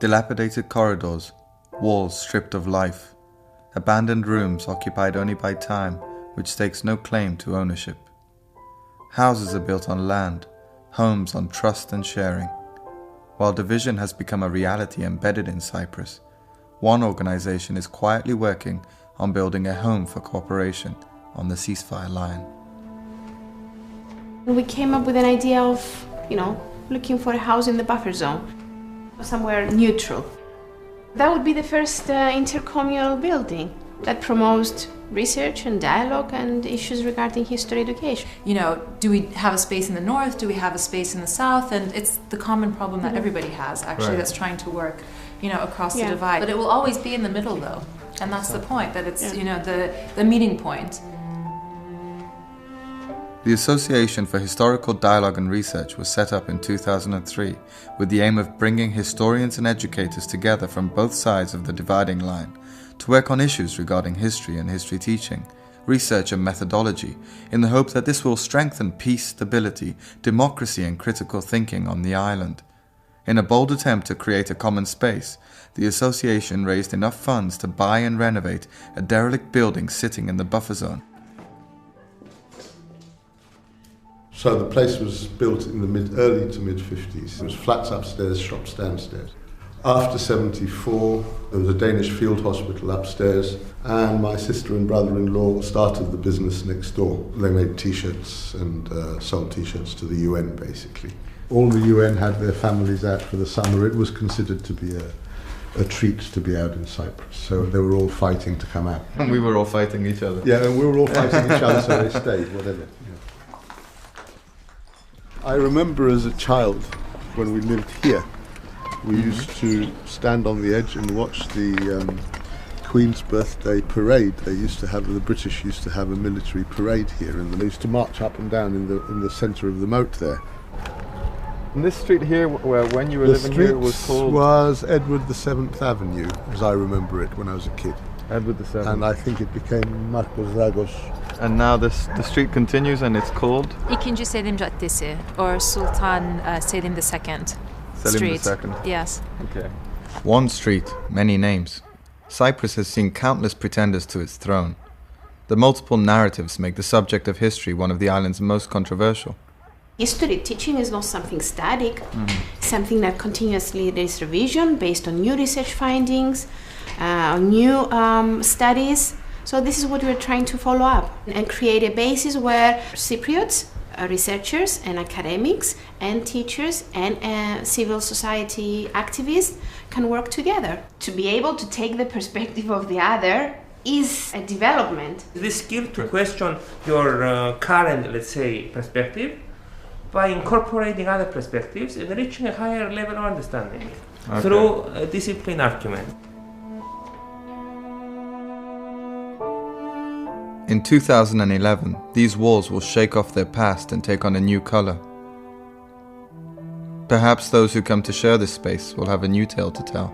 Dilapidated corridors, walls stripped of life, abandoned rooms occupied only by time which stakes no claim to ownership. Houses are built on land, homes on trust and sharing. While division has become a reality embedded in Cyprus, one organization is quietly working on building a home for cooperation on the ceasefire line. We came up with an idea of, looking for a house in the buffer zone, somewhere neutral. That would be the first intercommunal building that promotes research and dialogue and issues regarding history education. Do we have a space in the north? Do we have a space in the south? And it's the common problem that everybody has, actually, Right. That's trying to work, across the divide. But it will always be in the middle, though. And that's the point, that it's, the meeting point. The Association for Historical Dialogue and Research was set up in 2003 with the aim of bringing historians and educators together from both sides of the dividing line to work on issues regarding history and history teaching, research and methodology, in the hope that this will strengthen peace, stability, democracy and critical thinking on the island. In a bold attempt to create a common space, the association raised enough funds to buy and renovate a derelict building sitting in the buffer zone. So the place was built in the early to mid-50s. It was flats upstairs, shops downstairs. After 74, there was a Danish field hospital upstairs, and my sister and brother-in-law started the business next door. They made T-shirts and sold T-shirts to the UN, basically. All the UN had their families out for the summer. It was considered to be a treat to be out in Cyprus, so they were all fighting to come out. And we were all fighting each other. Yeah, and we were all fighting each other, so they stayed, whatever. Yeah. I remember as a child, when we lived here, we used to stand on the edge and watch the Queen's birthday parade. The British used to have a military parade here, and they used to march up and down in the centre of the moat there. And this street here, where when you were living here, was called? Was Edward VII Avenue, as I remember it when I was a kid. Edward VII. And I think it became Marcos Dragos. And now the street continues and it's called? İkinci Selim Caddesi, or Sultan Selim II Street. Selim II. Yes. Okay. One street, many names. Cyprus has seen countless pretenders to its throne. The multiple narratives make the subject of history one of the island's most controversial. History teaching is not something static, something that continuously there's revision based on new research findings, new studies. So this is what we're trying to follow up and create a basis where Cypriots, researchers and academics and teachers and civil society activists can work together. To be able to take the perspective of the other is a development. The skill to question your current, let's say, perspective by incorporating other perspectives and reaching a higher level of understanding through a discipline argument. In 2011, these walls will shake off their past and take on a new color. Perhaps those who come to share this space will have a new tale to tell.